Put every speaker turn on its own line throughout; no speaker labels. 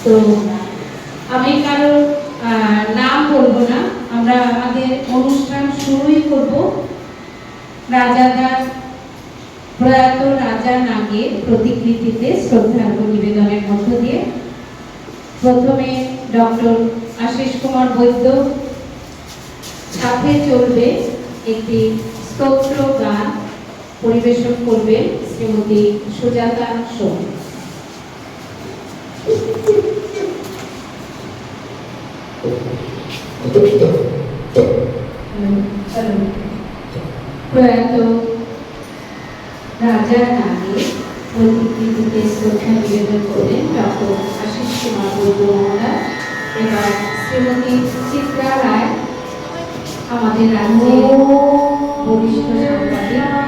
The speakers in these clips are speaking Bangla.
তো আমি কারো নাম বলবো না, আমরা আমাদের অনুষ্ঠান শুরুই করব রাজাদার প্রয়াত রাজা নাগের প্রতিকৃতিতে শ্রদ্ধার্ঘ নিবেদনের মধ্য দিয়ে। প্রথমে ডক্টর আশিস কুমার বৈদ্য, সাথে চলবে একটি স্তোত্র গান, পরিবেশন করবেন শ্রীমতী সুজাতা সোম। প্রয়াত রাজা নাগের প্রতিকৃতিতে শ্রদ্ধা নিবেদন করলেন ডক্টর আশিস কুমার বৈদ্য মহোদয়। এবার শ্রীমতী চিত্রা রায়, আমাদের রাজ্যের বরিষ্ঠ সাংবাদিক।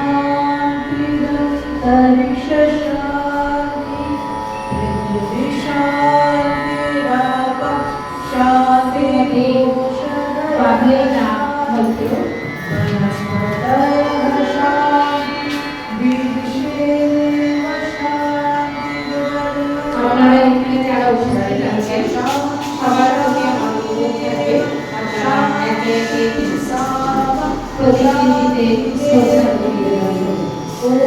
আপনারা এখানে যারা উপস্থিত আছেন সবার প্রতি আমার অনুরোধ থাকবে আপনারা একে একে প্রতিকৃতিতে শ্রদ্ধা নিবেদন করুন।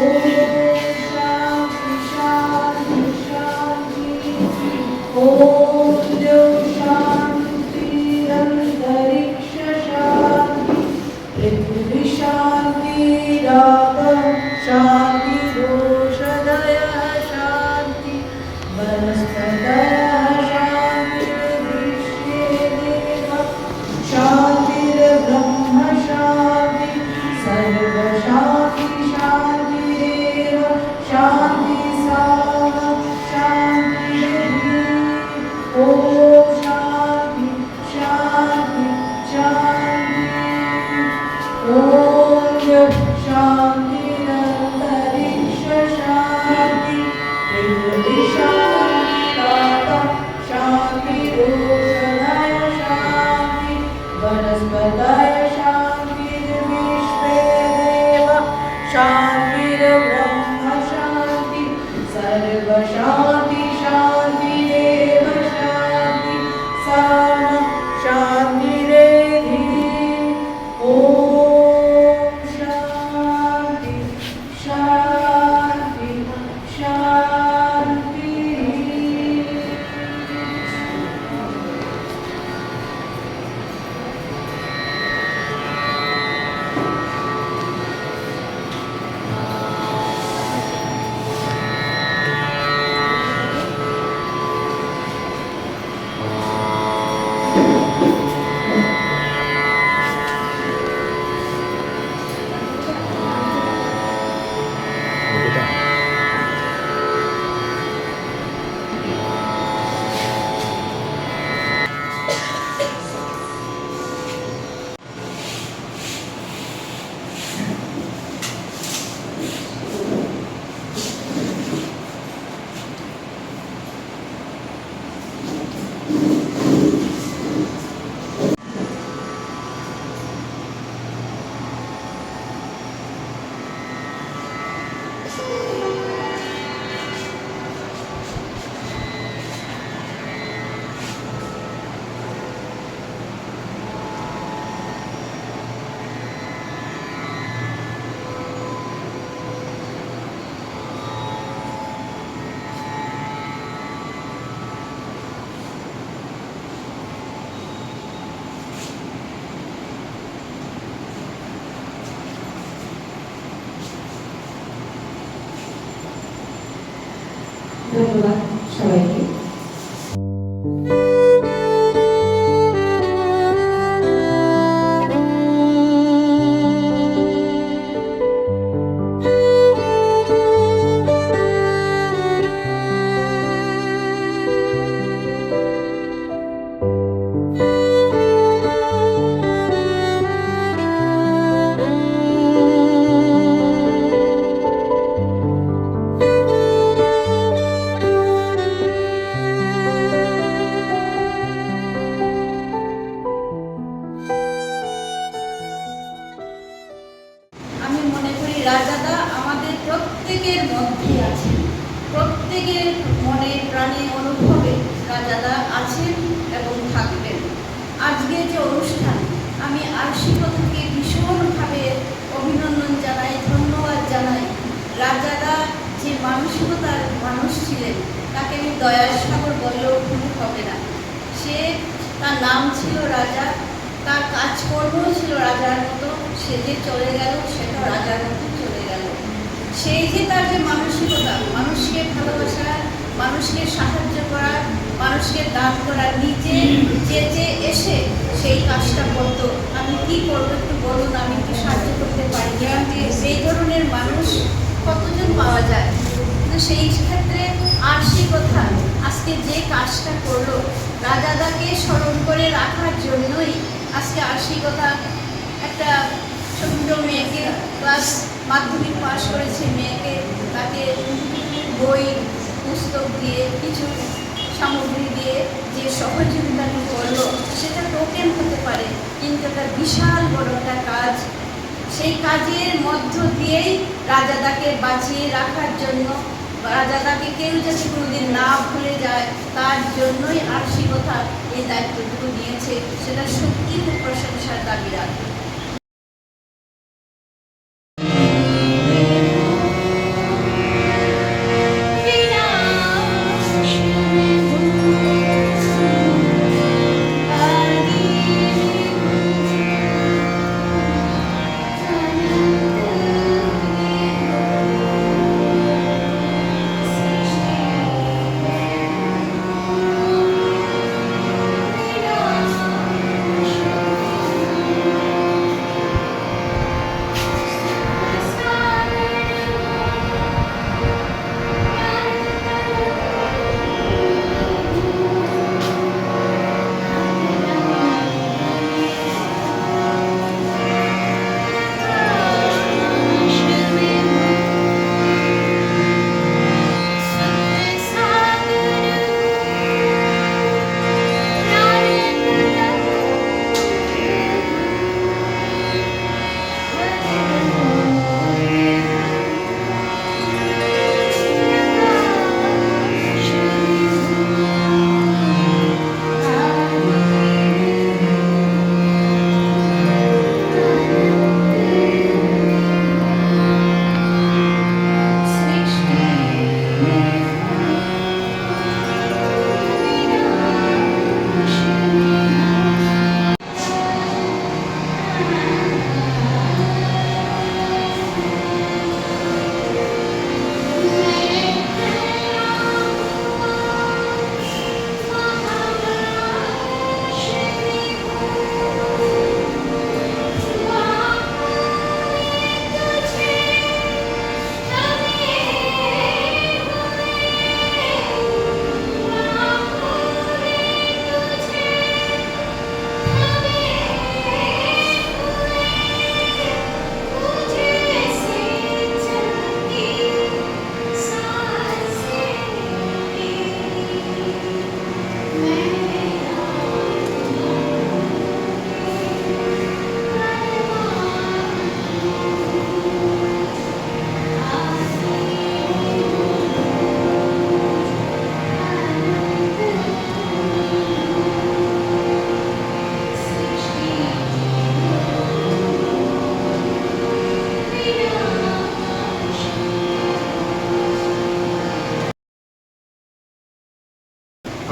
ধন্যবাদ সবাইকে।
রাজাদা আমাদের প্রত্যেকের মধ্যে আছে, প্রত্যেকের মনে প্রাণে অনুভবে রাজাদা আছেন এবং থাকবেন। আজকে যে অনুষ্ঠান, আমি আরশি কথাকে ভীষণভাবে অভিনন্দন জানাই, ধন্যবাদ জানাই। রাজাদা যে মানসিকতার মানুষ ছিলেন, তাকে আমি দয়ার সাগর বললেও ভুল হবে না। তার নাম ছিল রাজা, তার কাজকর্মও ছিল রাজার মতো। সে যে চলে গেল, সেটা রাজার মতো চলে গেল। সেই যে তার যে মানসিকতা, মানুষকে ভালোবাসা, মানুষকে সাহায্য করা, মানুষকে দান করা, নিজে যেতে এসে সেই কাজটা করতো। আমি কি করবো একটু বলুন, আমি একটু সাহায্য করতে পারি। সেই ধরনের মানুষ কতজন পাওয়া যায়, কিন্তু সেই ক্ষেত্রে আরশি কথা আজকে যে কাজটা করলো, রাজাদাকে স্মরণ করে রাখার জন্যই আজকে আরশি কথা একটা ছোট্ট মেয়েকে, ক্লাস মাধ্যমিক পাস করেছে মেয়েকে, তাকে বই পুস্তক দিয়ে, কিছু সামগ্রী দিয়ে যে সহযোগিতাটি করলো, সেটা টোকেন হতে পারে, কিন্তু একটা বিশাল বড় একটা কাজ। সেই কাজের মধ্য দিয়েই রাজাদাকে বাঁচিয়ে রাখার জন্য, রাজাদাকে কেউ যাতে কোনোদিন না ভুলে যায়, তার জন্যই আরশি কথা এই দায়িত্বটুকু নিয়েছে। সেটা সত্যি খুব প্রশংসার দাবি রাখে।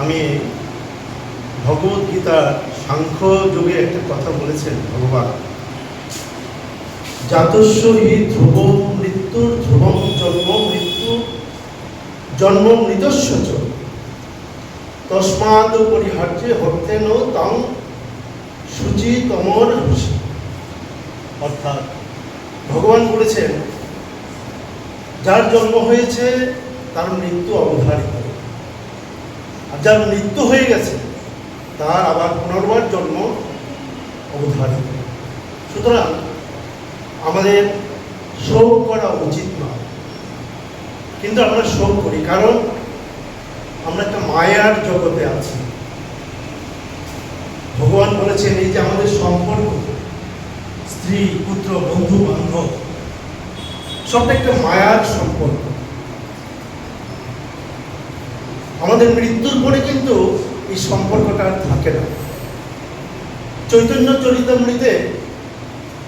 আমি ভগবদ্গীতার সাংখ্য যোগে একটা কথা বলেছেন ভগবান, জাতস্য হি ধ্রুব মৃত্যুর ধ্রুবম জন্ম মৃত্যু জন্ম মৃতস্য চ তস্মাদ পরিহার্যে হর্তেন তং শুচি তমর হুষি। অর্থাৎ ভগবান বলেছেন, যার জন্ম হয়েছে তার মৃত্যু অবধারিত, আর যার মৃত্যু হয়ে গেছে তার আবার পুনর্বার জন্ম অবধারিত। সুতরাং আমাদের শোক করা উচিত নয়, কিন্তু আমরা শোক করি, কারণ আমরা একটা মায়ার জগতে আছি। ভগবান বলেছেন, এই যে আমাদের সম্পর্ক, স্ত্রী পুত্র বন্ধু বান্ধব, সবটা একটা মায়ার সম্পর্ক। আমাদের মৃত্যুর পরে কিন্তু এই সম্পর্কটা আর থাকে না। চৈতন্য চরিতামৃতে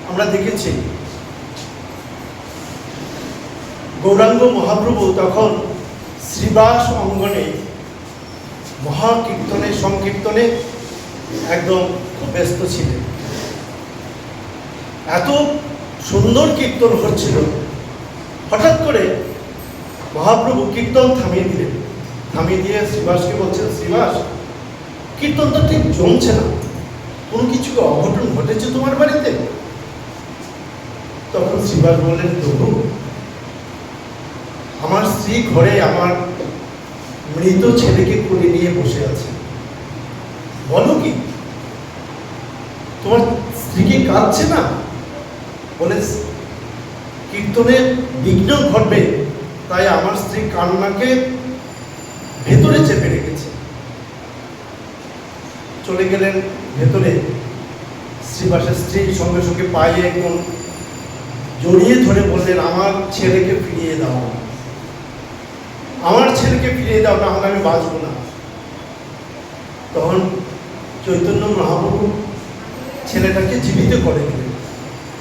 আমরা দেখেছি গৌরাঙ্গ মহাপ্রভু তখন শ্রীবাস অঙ্গনে মহাকীর্তনে সংকীর্তনে একদম খুব ব্যস্ত ছিলেন। এত সুন্দর কীর্তন হচ্ছিল, হঠাৎ করে মহাপ্রভু কীর্তন থামিয়ে দিলেন। থামিয়ে দিয়ে শ্রীবাসকে বলছেন, শ্রীবাস, কীর্তনটা ঠিক জমছে না, কোনো কিছু অঘটন ঘটেছে তোমার বাড়িতে? তখন শ্রীবাস বললেন, প্রভু, আমার স্ত্রী ঘরে আমার মৃত ছেলেকে কোলে নিয়ে বসে আছে। বলো কি, তোমার স্ত্রী কি কাঁদছে না? বলে, কীর্তনে বিঘ্ন ঘটবে তাই আমার স্ত্রী কান্নাকে ভেতরে চেপে রেখেছে। চলে গেলেন ভেতরে। শ্রীবাসের স্ত্রী সঙ্গে সঙ্গে পায়ে একদম জড়িয়ে ধরে বললেন, আমার ছেলেকে ফিরিয়ে দাও, আমার ছেলেকে ফিরিয়ে দাও, না হলে আমি বাঁচব না। তখন চৈতন্য মহাপ্রভু ছেলেটাকে জীবিত করে দিলেন,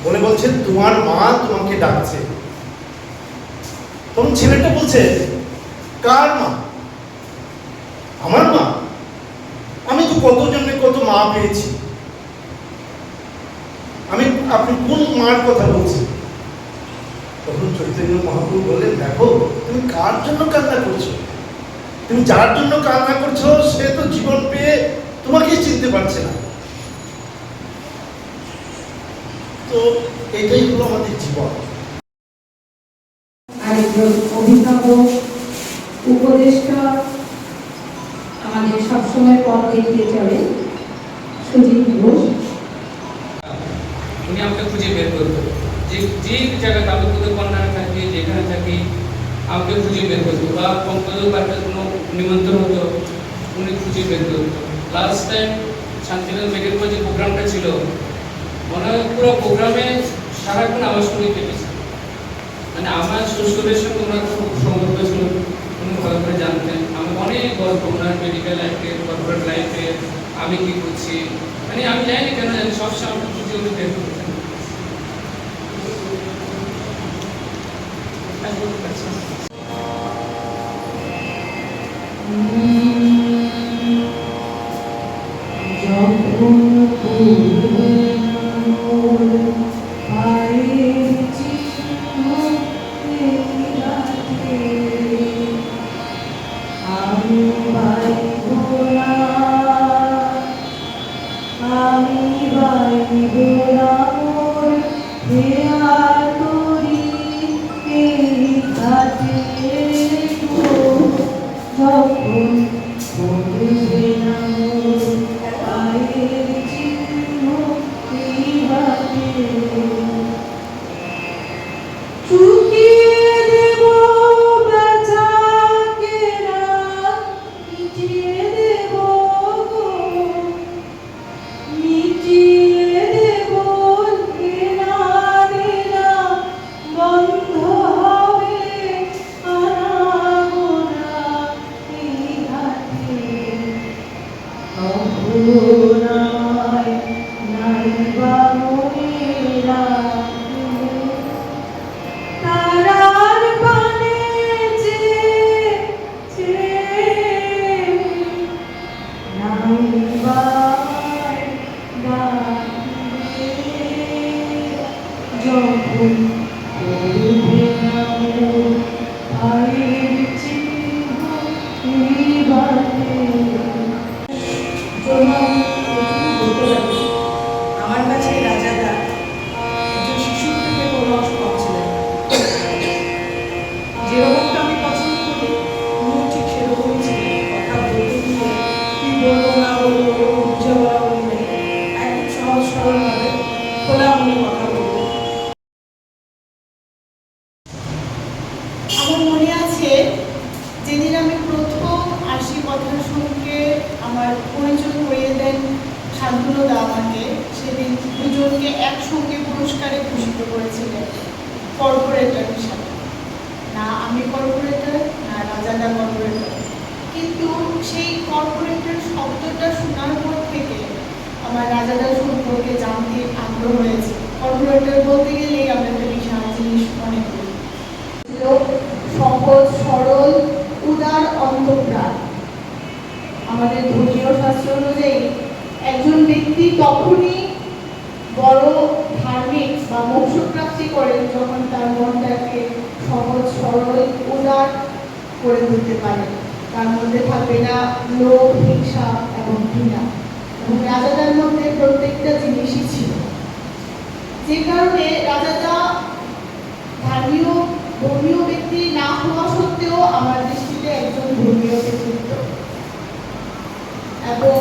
বলে বলছেন, তোমার মা তোমাকে ডাকছে। তখন ছেলেটা বলছে, কার মা? আমার মা? আমি তো কত জন্মে কত মা পেয়েছি, আপনি কোন মার কথা বলছেন? তখন চৈতন্য মহাপ্রভু বললেন, দেখো, তুমি কার জন্য কান্না করছো? তুমি যার জন্য কান্না করছো সে তো জীবন পেয়ে তোমাকেই চিনতে পারছে না। তো এটাই হলো আমাদের জীবন।
আরেকজন অভিভাবক, উপদেষ্টা, আমাদের সবসময় পথ দেখিয়ে চলে, সুজিত ঘোষ।
উনি আমাকে খুঁজে বের করতো, যে জায়গাতে আমি কোথাও কন্যায় থাকি, যেখানে থাকি, আমাকে খুঁজে বের করতো। বা পঙ্কজও একটা কোনো নিমন্ত্রণ হতো, উনি খুঁজে বের করতো। লাস্ট টাইম শান্তিনাথ মেঘের যে প্রোগ্রামটা ছিল, মনে হয় পুরো প্রোগ্রামে সারাক্ষণ আমার সঙ্গে কেটেছে। মানে আমার শ্বশুরের সঙ্গে ওনার খুব সম্পর্ক ছিল, উনি ভালো করে জানতেন। আমি অনেক গল্প ওনার মেডিকেল লাইফে, কর্পোরেট লাইফে আমি কী করছি, মানে আমি জানি কেন জানি, সবসময় আমাকে খুঁজে উনি বের করতেন।
আমার কাছে রাজাদা একজন শিশুর থেকে কোনো কম ছিলেন। যেরকমটা আমি পছন্দ করি উনি ঠিক সেরকমই ছিলেন। কথা বলতে গিয়ে কি বলবো না বলবো বুঝে বলা বলি নেই, একদম সহজ সরলভাবে খোলামুলি কথা বলবো।
আমার মনে আছে যেদিন আমি প্রথম আশি কথার সঙ্গে আমার পরিচয় করিয়ে দেন শান্তনুদা আমাকে, সেদিন দুজনকে একসঙ্গে পুরস্কারে ভূষিত করেছিলেন কর্পোরেটর হিসাবে। না আমি কর্পোরেটর, না রাজাদা কর্পোরেটর, কিন্তু সেই কর্পোরেটের শব্দটা শোনার পর থেকে আমার রাজাদার সম্পর্কে জানতে আগ্রহ হয়েছে। কর্পোরেটর বলতে গেলেই আমরা একটা বিশাল জিনিস মনে করি, সহজ সরল উদার অন্তঃপ্রাণ। আমাদের ধর্মীয় শাস্ত্র অনুযায়ী একজন ব্যক্তি তখনই বড় ধার্মিক বা মোক্ষপ্রাপ্তি করেন যখন তার মনটাকে সহজ সরল উদার করে তুলতে পারে। তার মধ্যে থাকবে না লোভ, হিংসা এবং ঘৃণা। এবং রাজাদার মধ্যে প্রত্যেকটা জিনিসই ছিল, যে কারণে রাজাদা ধর্মীয় ব্যক্তি না হওয়া সত্ত্বেও আমার দৃষ্টিতে একজন ধর্মীয় ব্যক্তিত্ব। এবং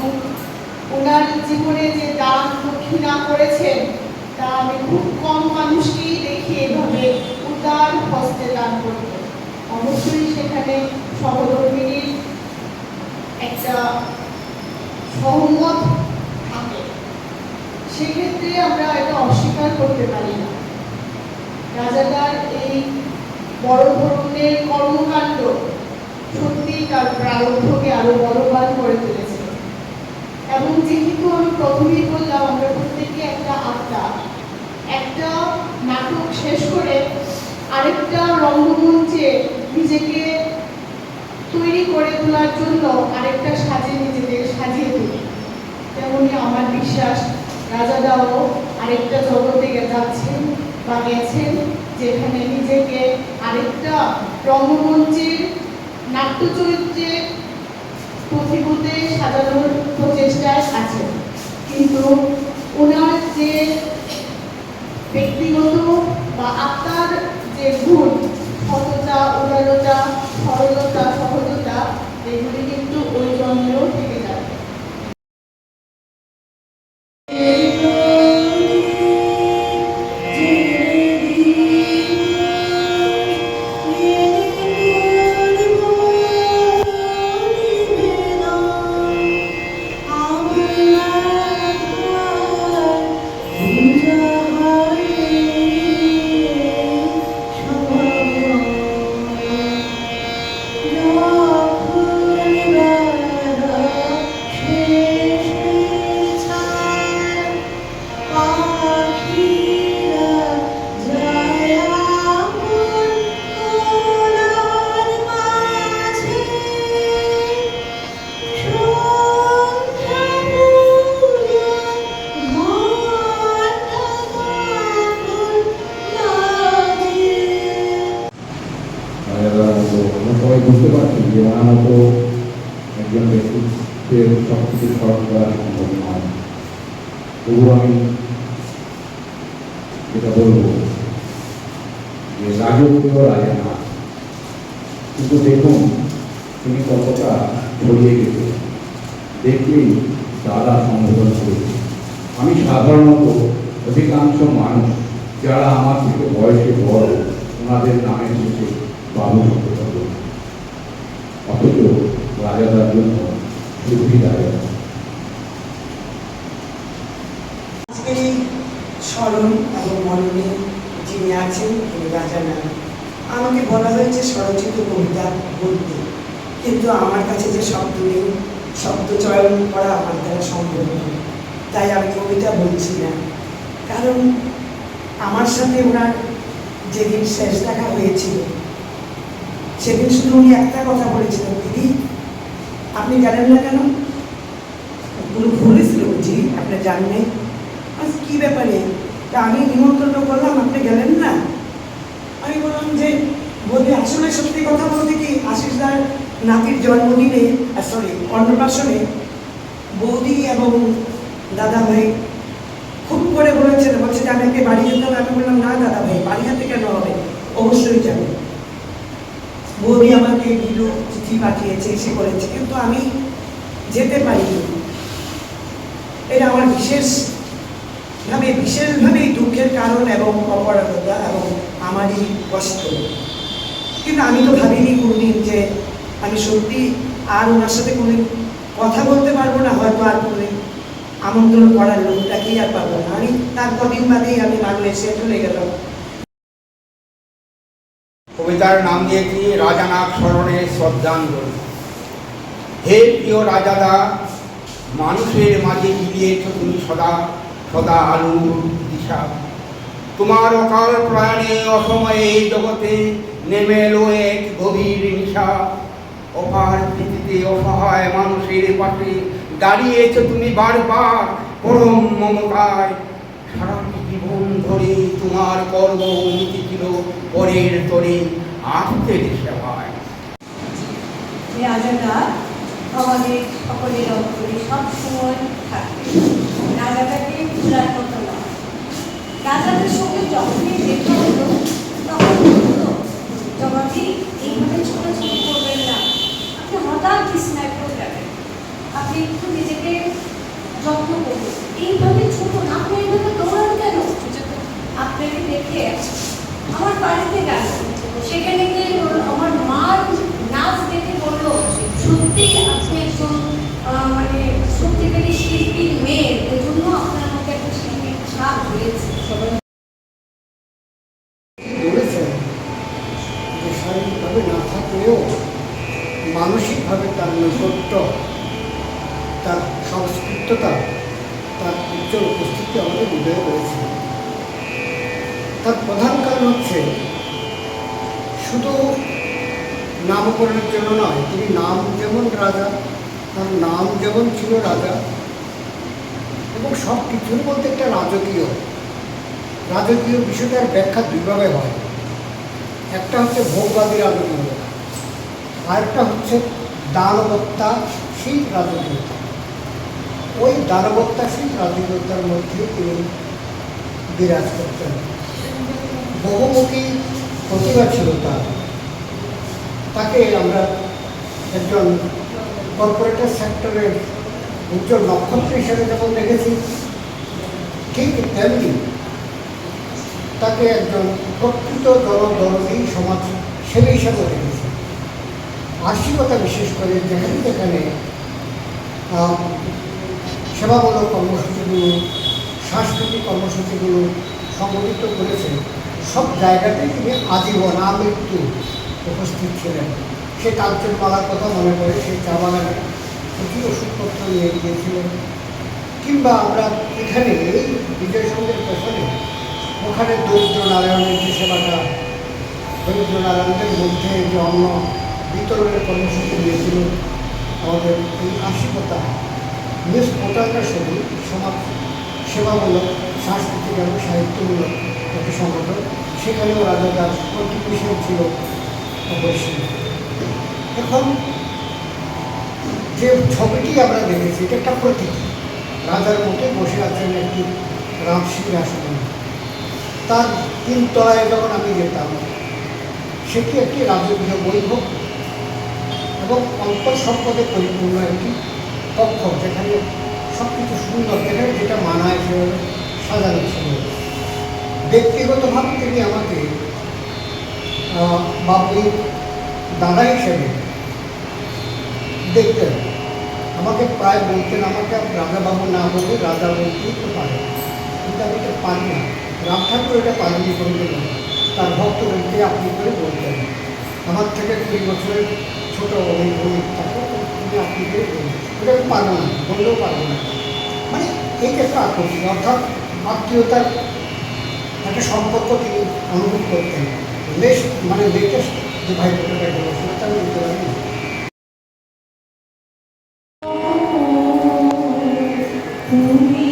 ওনার জীবনে যে দান দক্ষিণা করেছেন তা আমি খুব কম মানুষকেই দেখি এভাবে উদার হস্তে দান করতে। অবশ্যই সেখানে সহধর্মিনীর একটা সহমত থাকে, সেক্ষেত্রে আমরা এটা অস্বীকার করতে পারি না। রাজাদার এই বড় ধরনের কর্মকাণ্ড সত্যি তার প্রারব্ধকে আরো বলবান করে তুলেছে। এবং যেহেতু আমি প্রথমেই বললাম আমরা প্রত্যেকে একটা আত্মা, একটা নাটক শেষ করে আরেকটা রঙ্গমঞ্চে নিজেকে তৈরি করে তোলার জন্য আরেকটা নিজেদের সাজিয়ে তুলি। তেমনি আমার বিশ্বাস রাজাদাও আরেকটা জগতে যাচ্ছেন বা গেছেন, যেখানে নিজেকে আরেকটা রঙ্গমঞ্চের নাট্য চরিত্রে প্রতিভূতে সাজানোর প্রচেষ্টায় আছেন। কিন্তু ওনার যে ব্যক্তিগত বা আত্মার যে গুণ, সততা, উদারতা, সরলতা, সহজতা, এগুলি কিন্তু ওই জন্মেও থেকে যাবে।
সবাই বুঝতে পারছি যে ওনার মতো একজন ব্যক্তিত্বের সব কিছু স্মরণ করা সম্ভব নয়। তবুও আমি যেটা বলবো যে রাজকীয় রাজা না, কিন্তু দেখুন তিনি কতটা ছড়িয়ে গেছে, দেখলেই দাদা সম্বোধন করেছে। আমি সাধারণত অধিকাংশ মানুষ যারা আমার থেকে বয়সে বড় ওনাদের নামের শেষে বাবু শব্দ করবে, অথচ রাজাদার জন্য শুধুই রাজা।
আজকের এই স্মরণ এবং মননে যিনি আছেন তিনি রাজা নাম। আমাকে বলা হয়েছে স্বরচিত কবিতা বলতে, কিন্তু আমার কাছে যে শব্দ নেই, শব্দ চয়ন করা আমার দ্বারা সম্ভব নয়, তাই আমি কবিতা বলছি না। কারণ আমার সাথে ওনার যেদিন শেষ দেখা হয়েছিল সেদিন শুধু উনি একটা কথা বলেছিলেন, দিদি আপনি জানেন না কেন? কোনো ভুলেছিল বুঝি আপনি জানেন? কি ব্যাপারে? তা আমি নিমন্ত্রণ করলাম, আপনি গেলেন না। আমি বললাম যে বলি আসলে সত্যি কথা বলতে কি, আশিসদার নাতির জন্মদিনে অন্নপ্রাশনে বৌদি এবং দাদা ভাই খুব করে বলেছেন, বলছে যে আমাকে বাড়ি যেতে হবে। আমি বললাম না দাদা ভাই, বাড়ি যেতে কেন হবে, অবশ্যই যাবে। বৌদি আমাকে দিল, চিঠি পাঠিয়েছে, এসে করেছে, কিন্তু আমি যেতে পারিনি। এটা আমার বিশেষভাবে দুঃখের কারণ এবং অপরাধতা এবং আমারই কষ্ট। কিন্তু আমি তো ভাবিনি কোনদিন যে আমি সত্যি আর ওনার সাথে কোনদিন কথা বলতে পারবো না, হয়তো আর কোনদিন আমন্ত্রণ করার লোকটাকেই আর পাবো না। আমি তার কদিন বাদেই আমি বাংলাদেশে চলে গেলাম।
কবিতার নাম দিয়েছি রাজানাথ স্মরণে শ্রদ্ধাঞ্জলি। হে প্রিয় রাজাদা, মানুষের মাঝে মিলিয়েছ তুমি সদা সদা আলো দিশা। তোমার অকাল প্রয়াণে অসময়ে এই জগতে নেমে এলো এক গভীর নিশা। অপার পৃথিবীতে অসহায় মানুষের পাশে দাঁড়িয়েছ তুমি বারবার পরম মমতায়। সারাটি জীবন ধরে তোমার কর্ম নীতি ছিল পরের তরে আত্মের সেবায়।
রাজাদা আমাদের সকলের অন্তরে সবসময় থাকবে। রাজাদাকে ভুলার মতো নয়। রাজাদের সঙ্গে যখনই দেখা হলো তখন বললো, জমাতি এইভাবে ছোটাছুটি করবেন না, আপনি হঠাৎ বিছনায় পড়ে যাবেন, আপনি একটু নিজেকে যত্ন করুন, এইভাবে ছোট না হয়ে এইভাবে দৌড়ান কেন? আপনাকে দেখে আমার বাড়িতে গেল, সেখানে গিয়ে আমার মার নাচ দেখে বললো, সত্যি আপনি একজন মানে সত্যিকারী শিল্পীর মেয়ে, এই জন্য আপনার মধ্যে একটা শিল্পীর ছাপ হয়েছে।
বলেছেন যে শারীরিকভাবে না থাকলেও মানসিকভাবে তার নৈকট্য, তার সংস্কৃততা, তার উজ্জ্বল উপস্থিতি আমাদের হৃদয়ে রয়েছে। তার প্রধান কারণ হচ্ছে শুধু নামকরণের জন্য নয়, তিনি নাম যেমন রাজা, তার নাম যেমন ছিল রাজা, এবং সব কিছুর মধ্যে একটা রাজকীয় বিষয়টার ব্যাখ্যা দুইভাবে হয়। একটা হচ্ছে ভোগবাদী রাজকীয়তা, আরেকটা হচ্ছে দানবত্তাশীল রাজকীয়তা। ওই দানবত্তাশীল রাজকীয়তার মধ্যে তিনি বিরাজ করতেন। বহুমুখী প্রতিভা ছিল তাকে আমরা একজন কর্পোরেটের সেক্টরের উজ্জ্বল নক্ষত্র হিসেবে যখন দেখেছি, ঠিক তেমনি তাকে একজন প্রকৃত জনদরদী সমাজ সেবী হিসেবে দেখেছি। আর্থিকতা বিশেষ করে যেখানে সেবামূলক কর্মসূচিগুলো, সাংস্কৃতিক কর্মসূচিগুলো সংগঠিত করেছে, সব জায়গাতেই তিনি আজীবন আমৃত্যু উপস্থিত ছিলেন। সে কাঞ্চনমালার কথা মনে করে সেই চা বাগানে প্রচুর ওষুধপত্র নিয়ে গিয়েছিলেন। কিংবা আমরা এখানে এই বিজয় সঙ্গের পেছনে ওখানে দরিদ্র নারায়ণের যে সেবাটা, দরিদ্র নারায়ণদের মধ্যে যে অন্ন বিতরণের কর্মসূচি নিয়েছিল, আমাদের এই আশিকতা নিউজ পোর্টালটা শুধু সমাজ সেবামূলক, সাংস্কৃতিক এবং সাহিত্যমূলক একটি সংগঠন, সেখানেও রাজাদার কন্ট্রিবিউশন ছিল অবশ্যই। এখন যে ছবিটি আমরা দেখেছি, এটা একটা প্রতীক। রাজার মধ্যে বসে আছেন একটি রামসিংহাসনে। তার তিনতলায় যখন আমি যেতাম, সেটি একটি রাজকীয় বৈভব এবং অন্তঃসম্পদে পরিপূর্ণ একটি কক্ষ, যেখানে সব কিছু সুন্দর, যেখানে যেটা মানায় সেভাবে সাজানো ছিল। ব্যক্তিগতভাবে তিনি আমাকে বাবুর দাদা হিসেবে দেখতেন। আমাকে প্রায় বলতেন, আমাকে রাজাবাবু না বলে রাজা বলতেই তো পারে, কিন্তু আমি এটা পারি না। রাম ঠাকুর এটা পারেনি কোনোদিন, তার ভক্তদেরকে আপনি করে বলতেন। আমার থেকে 20 বছরের ছোটো অভিভাবক থাকে, তুমি আপনি করে বলবেন, ওটা আমি পারবো না, বললেও পারবো না। মানে এই যে একটা আকর্ষণ, অর্থাৎ আত্মীয়তার একটা সম্পর্ক তিনি অনুভব করতেন। লেটেস্ট যে ভাই ফটোটা গেল, সেটা আমি দিতে পারি না।
তুমি